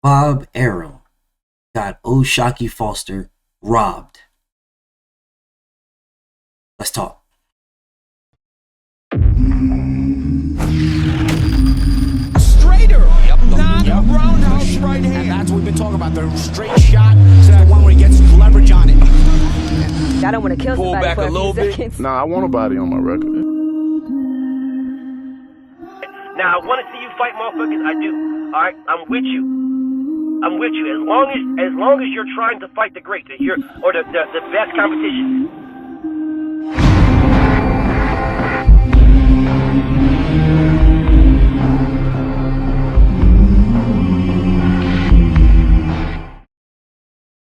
Bob Arum got Oshaquie Foster robbed. Let's talk. Straighter, not a roundhouse right hand. And that's what we've been talking about. The straight shot is the one where he gets leverage on it. I don't want to kill Pull somebody back for a little bit. seconds. Nah, I want a body on my record. Now, I want to see you fight motherfuckers. I do. All right, I'm with you. I'm with you. As long as you're trying to fight the greats, or the best competition.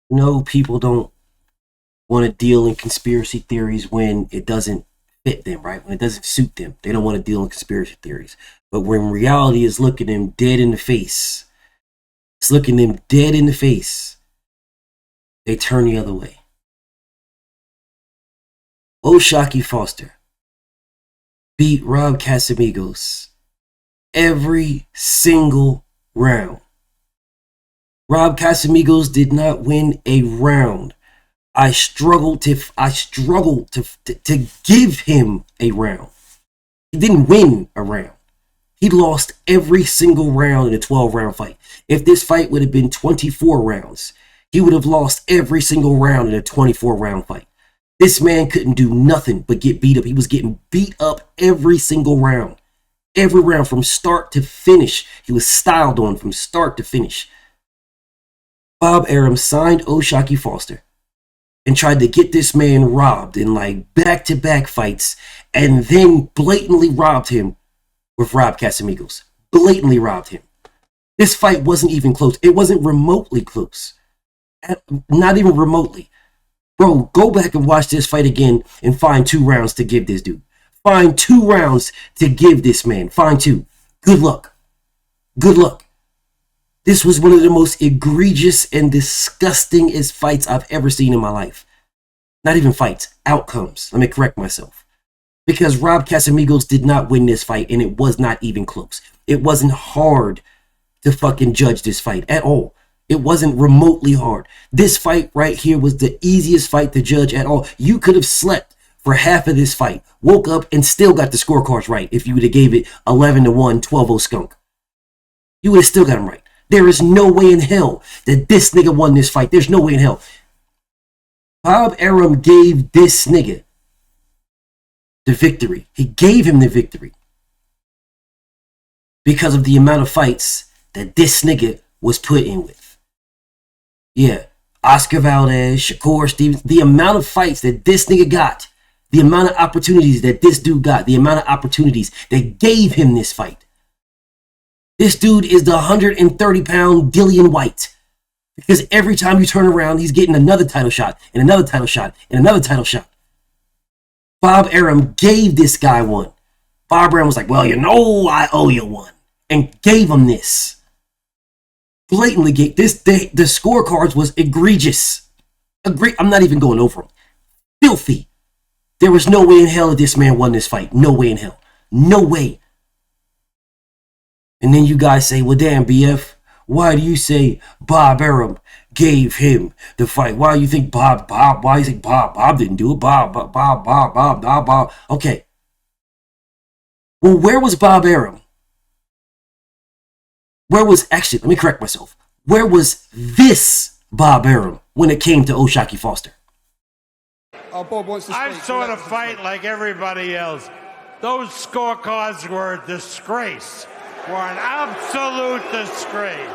No, people don't want to deal in conspiracy theories when it doesn't fit them, right? When it doesn't suit them. They don't want to deal in conspiracy theories. But when reality is looking them dead in the face, it's looking them dead in the face, they turn the other way. Oshaquie Foster beat Rob Casamigos every single round. Rob Casamigos did not win a round. I struggled to give him a round. He didn't win a round. He lost every single round in a 12-round fight. If this fight would have been 24 rounds, he would have lost every single round in a 24-round fight. This man couldn't do nothing but get beat up. He was getting beat up every single round. Every round from start to finish. He was styled on from start to finish. Bob Arum signed Oshaquie Foster and tried to get this man robbed in like back-to-back fights, and then blatantly robbed him with Rob Casamigos. Blatantly robbed him. This fight wasn't even close. It wasn't remotely close. Not even remotely. Bro, go back and watch this fight again and find 2 rounds to give this dude. Find 2 rounds to give this man. Find 2. Good luck. Good luck. This was one of the most egregious and disgustingest fights I've ever seen in my life. Not even fights, outcomes. Let me correct myself. Because Rob Casamigos did not win this fight, and it was not even close. It wasn't hard to fucking judge this fight at all. It wasn't remotely hard. This fight right here was the easiest fight to judge at all. You could have slept for half of this fight, woke up, and still got the scorecards right if you would have gave it 11-1, 12-0 skunk. You would have still got them right. There is no way in hell that this nigga won this fight. There's no way in hell. Bob Arum gave this nigga the victory. He gave him the victory because of the amount of fights that this nigga was put in with. Yeah, Oscar Valdez, Shakur Stevens, the amount of fights that this nigga got, the amount of opportunities that this dude got, the amount of opportunities that gave him this fight. This dude is the 130-pound Dillian White. Because every time you turn around, he's getting another title shot, and another title shot, and another title shot. Bob Arum gave this guy one. Bob Arum was like, well, you know I owe you one. And gave him this. Blatantly gave this. The scorecards was egregious. I'm not even going over them. Filthy. There was no way in hell that this man won this fight. No way in hell. No way. And then you guys say, well, damn, BF, why do you say Bob Arum gave him the fight? Why do you think Bob, why do you think Bob didn't do it? Bob. Okay. Well, where was Bob Arum? Actually, let me correct myself. Where was this Bob Arum when it came to Oshaquie Foster? I saw the fight like everybody else. Those scorecards were a disgrace. Were an absolute disgrace.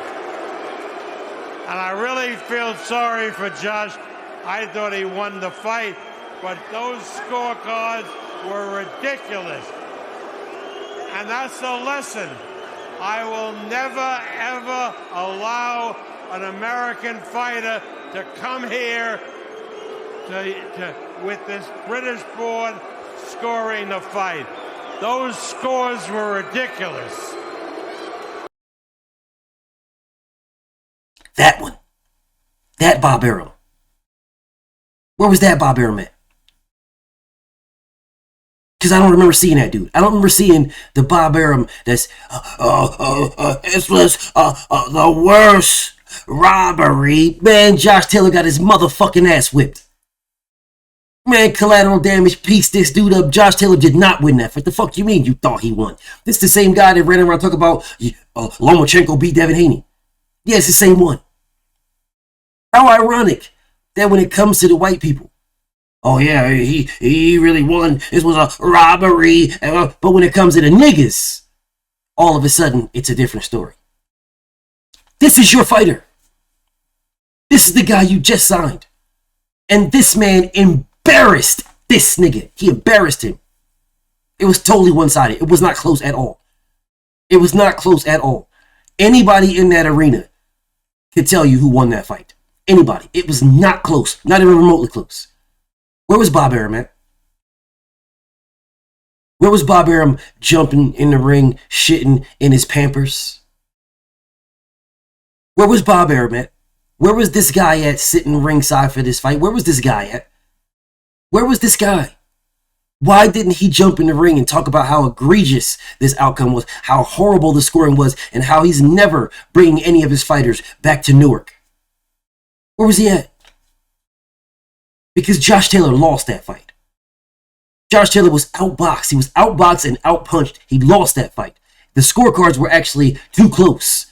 And I really feel sorry for Josh. I thought he won the fight, but those scorecards were ridiculous. And that's the lesson. I will never, ever allow an American fighter to come here with this British board scoring the fight. Those scores were ridiculous. That one. That Bob Arum. Where was that Bob Arum at? Because I don't remember seeing that dude. I don't remember seeing the Bob Arum that's the worst robbery. Man, Josh Taylor got his motherfucking ass whipped. Man, collateral damage, pieced this dude up. Josh Taylor did not win that fight. The fuck you mean you thought he won? This the same guy that ran around talking about Lomachenko beat Devin Haney. Yeah, it's the same one. How ironic that when it comes to the white people, oh yeah, he really won. This was a robbery. But when it comes to the niggas, all of a sudden, it's a different story. This is your fighter. This is the guy you just signed. And this man embarrassed this nigga. He embarrassed him. It was totally one-sided. It was not close at all. It was not close at all. Anybody in that arena could tell you who won that fight. Anybody. It was not close. Not even remotely close. Where was Bob Arum at? Where was Bob Arum jumping in the ring, shitting in his Pampers? Where was Bob Arum at? Where was this guy at sitting ringside for this fight? Where was this guy at? Where was this guy? Why didn't he jump in the ring and talk about how egregious this outcome was, how horrible the scoring was, and how he's never bringing any of his fighters back to Newark? Where was he at? Because Josh Taylor lost that fight. Josh Taylor was outboxed. He was outboxed and outpunched. He lost that fight. The scorecards were actually too close.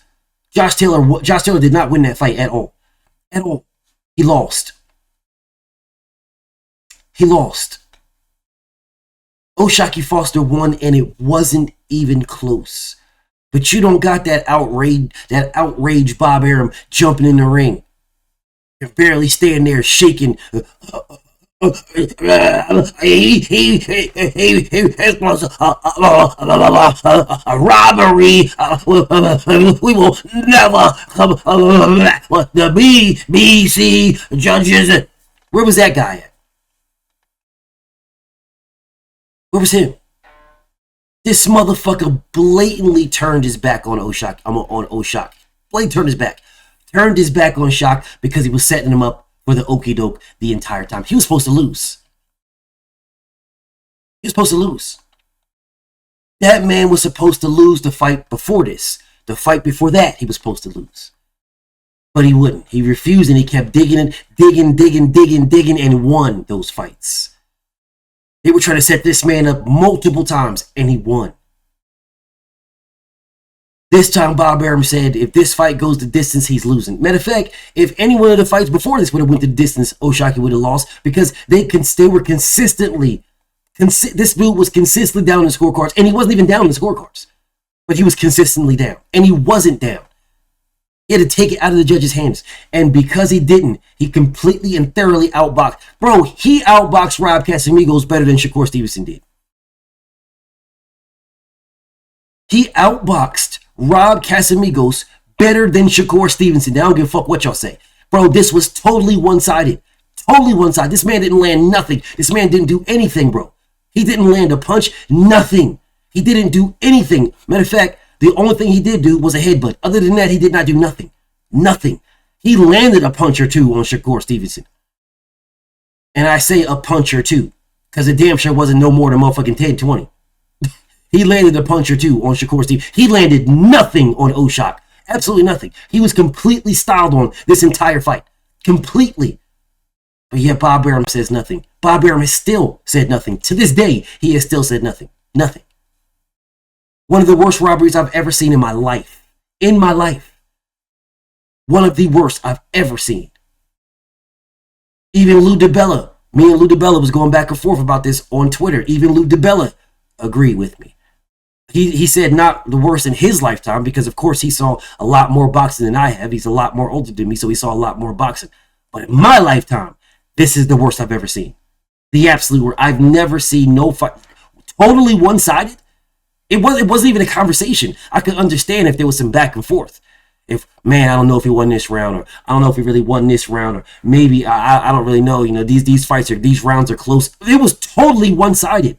Josh Taylor did not win that fight at all. At all. He lost. He lost. Oshaquie Foster won, and it wasn't even close. But you don't got that outrage Bob Arum jumping in the ring. You're barely standing there shaking. He was a robbery. We will never the BBC judges. Where was that guy at? Where was him? This motherfucker blatantly turned his back on Oshaquie. On Oshaquie. Blatantly turned his back. Turned his back on Shock because he was setting him up for the okie doke the entire time. He was supposed to lose. He was supposed to lose. That man was supposed to lose the fight before this. The fight before that, he was supposed to lose. But he wouldn't. He refused, and he kept digging, and won those fights. They were trying to set this man up multiple times, and he won. This time, Bob Arum said, if this fight goes the distance, he's losing. Matter of fact, if any one of the fights before this would have went the distance, Oshaquie would have lost because they were consistently, this dude was consistently down in the scorecards, and he wasn't even down in the scorecards. But he was consistently down, and he wasn't down. He had to take it out of the judge's hands. And because he didn't, he completely and thoroughly outboxed. Bro, he outboxed Rob Casamigos better than Shakur Stevenson did. He outboxed Rob Casamigos better than Shakur Stevenson. I don't give a fuck what y'all say. Bro, this was totally one-sided. Totally one-sided. This man didn't land nothing. This man didn't do anything, bro. He didn't land a punch. Nothing. He didn't do anything. Matter of fact, the only thing he did do was a headbutt. Other than that, he did not do nothing. Nothing. He landed a punch or two on Shakur Stevenson. And I say a punch or two because it damn sure wasn't no more than motherfucking 10, 20. He landed a punch or two on Shakur Stevenson. He landed nothing on Oshaquie. Absolutely nothing. He was completely styled on this entire fight. Completely. But yet Bob Arum says nothing. Bob Arum has still said nothing. To this day, he has still said nothing. Nothing. One of the worst robberies I've ever seen in my life. In my life. One of the worst I've ever seen. Even Lou DiBella. Me and Lou DiBella was going back and forth about this on Twitter. Even Lou DiBella agreed with me. He said not the worst in his lifetime because, of course, he saw a lot more boxing than I have. He's a lot more older than me, so he saw a lot more boxing. But in my lifetime, this is the worst I've ever seen. The absolute worst. I've never seen no fight. Totally one-sided. It wasn't even a conversation. I could understand if there was some back and forth. If, man, I don't know if he won this round, or I don't know if he really won this round, or maybe, I don't really know. You know, these fights these rounds are close. It was totally one-sided.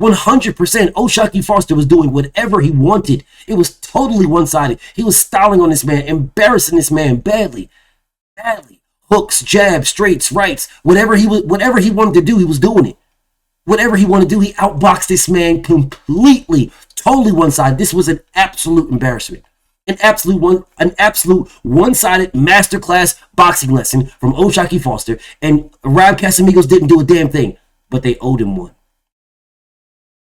100%. Oshaquie Foster was doing whatever he wanted. It was totally one-sided. He was styling on this man, embarrassing this man badly. Badly. Hooks, jabs, straights, rights. Whatever he wanted to do, he was doing it. Whatever he wanted to do, he outboxed this man completely. Totally one-sided. This was an absolute embarrassment. An absolute one-sided masterclass boxing lesson from Oshaquie Foster, and Arum Casamigos didn't do a damn thing, but they owed him one.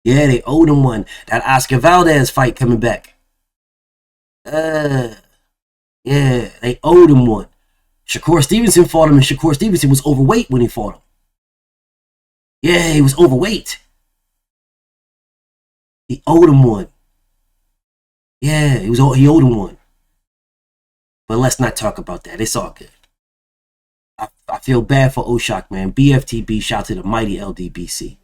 Yeah, they owed him one. That Oscar Valdez fight coming back. Yeah, they owed him one. Shakur Stevenson fought him, and Shakur Stevenson was overweight when he fought him. Yeah, he was overweight. He owed him one. Yeah, he owed him one. But let's not talk about that. It's all good. I feel bad for Oshaquie, man. BFTB, shout to the mighty LDBC.